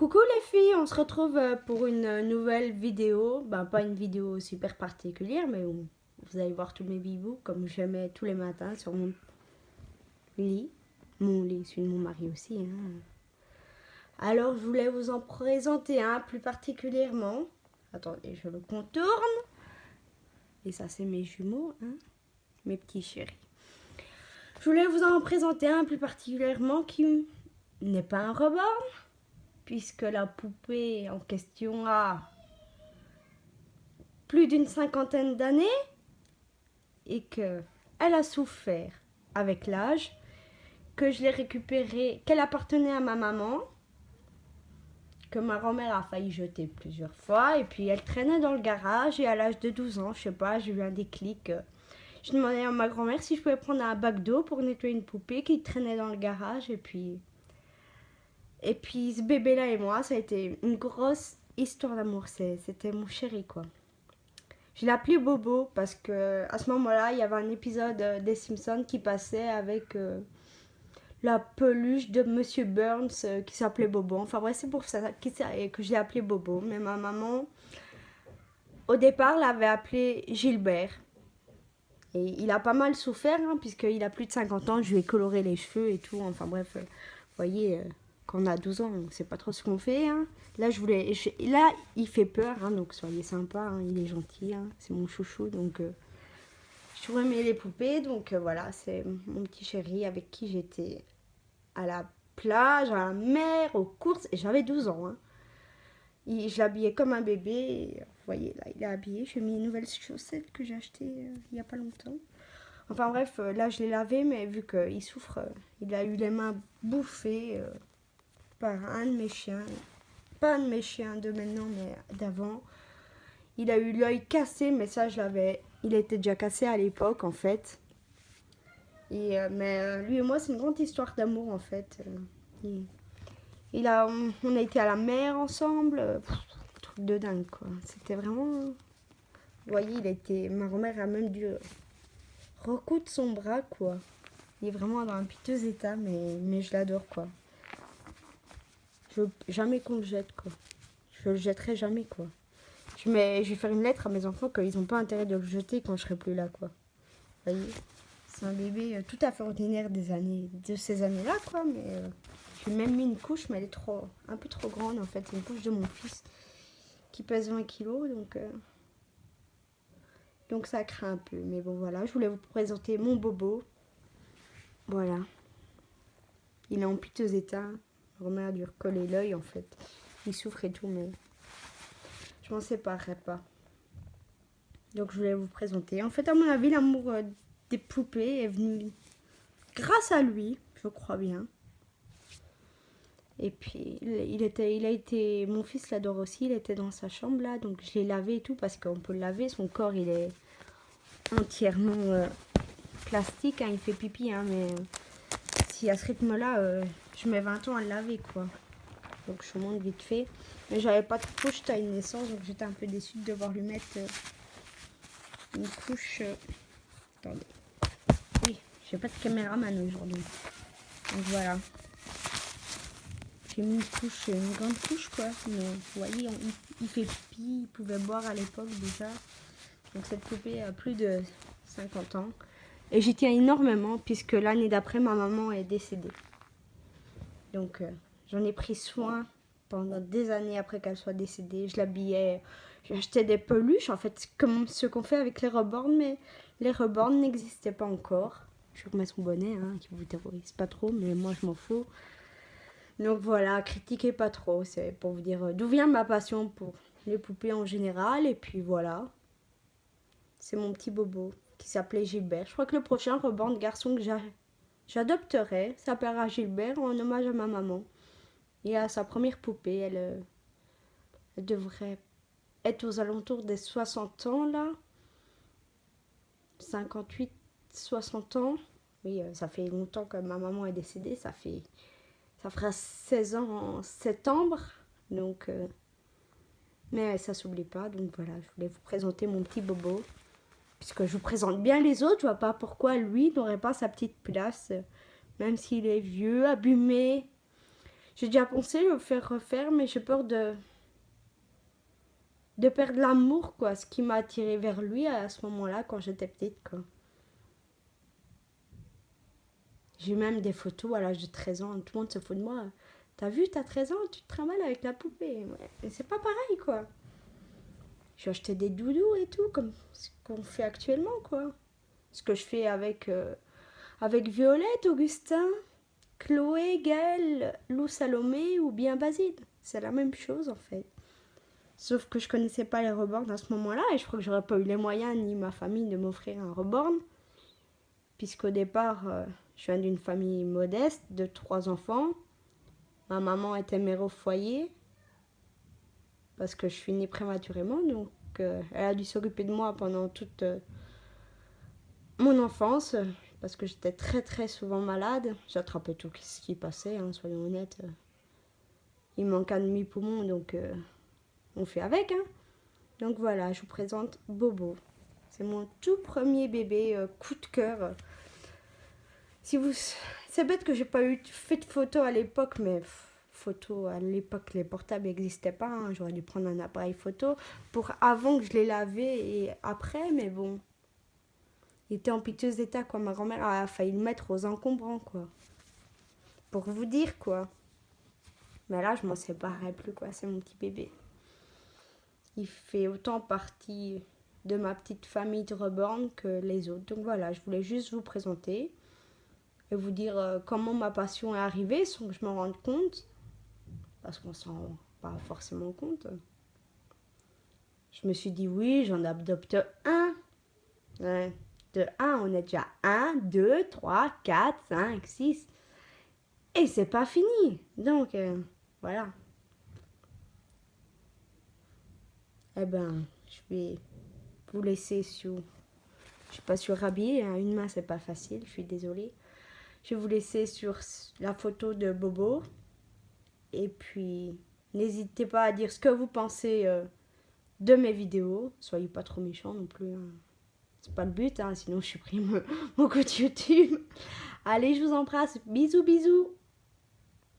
Coucou les filles, on se retrouve pour une nouvelle vidéo. Ben, pas une vidéo super particulière, mais vous allez voir tous mes bibous comme je mets tous les matins sur mon lit. Mon lit, celui de mon mari aussi. Hein. Alors, je voulais vous en présenter un plus particulièrement. Attendez, je le contourne. Et ça, c'est mes jumeaux, hein, mes petits chéris. Je voulais vous en présenter un plus particulièrement qui n'est pas un reborn, puisque la poupée en question a plus d'une cinquantaine d'années et qu'elle a souffert avec l'âge, que je l'ai récupérée, qu'elle appartenait à ma maman, que ma grand-mère a failli jeter plusieurs fois, et puis elle traînait dans le garage, et à l'âge de 12 ans, je sais pas, j'ai eu un déclic. Je demandais à ma grand-mère si je pouvais prendre un bac d'eau pour nettoyer une poupée qui traînait dans le garage, et puis ce bébé-là et moi, ça a été une grosse histoire d'amour, c'était mon chéri, quoi. Je l'ai appelé Bobo parce que à ce moment-là, il y avait un épisode des Simpsons qui passait avec la peluche de Monsieur Burns qui s'appelait Bobo. Enfin bref, c'est pour ça que je l'ai appelé Bobo. Mais ma maman, au départ, l'avait appelé Gilbert. Et il a pas mal souffert, hein, puisqu'il a plus de 50 ans. Je lui ai coloré les cheveux et tout. Enfin bref, vous voyez, quand on a 12 ans, on sait pas trop ce qu'on fait. Hein. Là, là, il fait peur, hein, donc soyez sympa. Hein, il est gentil, hein, c'est mon chouchou. Donc, je trouve aimé les poupées. Donc, voilà, c'est mon petit chéri avec qui j'étais à la plage, à la mer, aux courses. Et j'avais 12 ans. Hein. Je l'habillais comme un bébé. Et, vous voyez, là, il est habillé. J'ai mis une nouvelle chaussette que j'ai achetée il n'y a pas longtemps. Enfin bref, là, je l'ai lavé, mais vu qu'il souffre, il a eu les mains bouffées par un de mes chiens. Pas un de mes chiens de maintenant, mais d'avant. Il a eu l'œil cassé, mais ça, il était déjà cassé à l'époque, en fait. Mais lui et moi, c'est une grande histoire d'amour, en fait. On a été à la mer ensemble. Truc de dingue, quoi. C'était vraiment... Vous voyez, ma grand-mère a même dû recoudre son bras, quoi. Il est vraiment dans un piteux état, mais je l'adore, quoi. Je veux jamais qu'on le jette, quoi. Je le jetterai jamais, quoi. Je vais faire une lettre à mes enfants qu'ils n'ont pas intérêt de le jeter quand je serai plus là, quoi. Vous voyez, c'est un bébé tout à fait ordinaire de ces années-là, quoi. Mais j'ai même mis une couche, mais elle est un peu trop grande, en fait. C'est une couche de mon fils qui pèse 20 kilos, donc ça craint un peu. Mais bon, voilà, je voulais vous présenter mon Bobo. Voilà. Il est en piteux état. Romain a dû recoller l'œil, en fait. Il souffre et tout, mais je m'en séparerai pas. Donc je voulais vous présenter. En fait, à mon avis, l'amour des poupées est venu grâce à lui, je crois bien. Et puis, mon fils l'adore aussi, il était dans sa chambre là, donc je l'ai lavé et tout, parce qu'on peut le laver, son corps il est entièrement plastique, hein, il fait pipi, hein, mais si à ce rythme-là, je mets 20 ans à le laver, quoi. Donc je monte vite fait. Mais j'avais pas de couche taille naissance, donc j'étais un peu déçue de devoir lui mettre une couche. Attendez. Oui, j'ai pas de caméraman aujourd'hui. Donc voilà. J'ai mis une grande couche, quoi. Mais vous voyez, il fait pipi, il pouvait boire à l'époque déjà. Donc cette poupée a plus de 50 ans. Et j'y tiens énormément, puisque l'année d'après, ma maman est décédée. Donc j'en ai pris soin pendant des années après qu'elle soit décédée. Je l'habillais, j'achetais des peluches, en fait, comme ce qu'on fait avec les reborns, mais les reborns n'existaient pas encore. Je remets son bonnet, hein, qui vous terrorise pas trop, mais moi je m'en fous. Donc voilà, critiquez pas trop, c'est pour vous dire d'où vient ma passion pour les poupées en général. Et puis voilà, c'est mon petit Bobo qui s'appelait Gilbert. Je crois que le prochain reborn garçon que j'adopterai s'appellera Gilbert en hommage à ma maman. Et à sa première poupée, elle devrait être aux alentours des 60 ans là. 58, 60 ans. Oui, ça fait longtemps que ma maman est décédée, ça fera 16 ans en septembre. Donc, mais ça s'oublie pas. Donc voilà, je voulais vous présenter mon petit Bobo. Puisque je vous présente bien les autres, je vois pas pourquoi lui n'aurait pas sa petite place. Même s'il est vieux, abîmé. J'ai déjà pensé le faire refaire, mais j'ai peur de perdre l'amour, quoi. Ce qui m'a attiré vers lui à ce moment-là, quand j'étais petite, quoi. J'ai même des photos à l'âge de 13 ans. Tout le monde se fout de moi. T'as vu, t'as 13 ans, tu te trimballes avec la poupée. Ouais. Et c'est pas pareil, quoi. J'ai acheté des doudous et tout, comme ce qu'on fait actuellement, quoi. Ce que je fais avec Violette, Augustin, Chloé, Gaëlle, Lou Salomé ou bien Basile. C'est la même chose, en fait. Sauf que je connaissais pas les reborn à ce moment-là et je crois que j'aurais pas eu les moyens ni ma famille de m'offrir un reborn. Puisqu'au départ, je viens d'une famille modeste de 3 enfants. Ma maman était mère au foyer parce que je suis née prématurément, donc elle a dû s'occuper de moi pendant toute mon enfance parce que j'étais très très souvent malade. J'attrapais tout ce qui passait, hein, soyons honnêtes. Il manque un demi-poumon, donc on fait avec. Hein. Donc voilà, je vous présente Bobo. C'est mon tout premier bébé coup de cœur. Si vous... C'est bête que j'ai pas fait de photos à l'époque, mais photos à l'époque, les portables n'existaient pas. Hein. J'aurais dû prendre un appareil photo pour avant que je l'ai lavé et après, mais bon. Il était en piteux état, quoi. Ma grand-mère a failli le mettre aux encombrants, quoi. Pour vous dire, quoi. Mais là, je m'en séparerai plus, quoi. C'est mon petit bébé. Il fait autant partie de ma petite famille de reborn que les autres. Donc voilà, je voulais juste vous présenter et vous dire comment ma passion est arrivée sans que je m'en rende compte. Parce qu'on s'en rend pas forcément compte. Je me suis dit oui, j'en adopte un. Ouais. De 1, on est déjà 1, 2, 3, 4, 5, 6. Et c'est pas fini. Donc, voilà. Eh ben, je vais vous laisser sur... Je suis pas surhabillée, hein. Une main, c'est pas facile, je suis désolée. Je vais vous laisser sur la photo de Bobo. Et puis, n'hésitez pas à dire ce que vous pensez de mes vidéos. Soyez pas trop méchants non plus. Hein. C'est pas le but, hein, sinon je supprime mon compte YouTube. Allez, je vous embrasse. Bisous, bisous.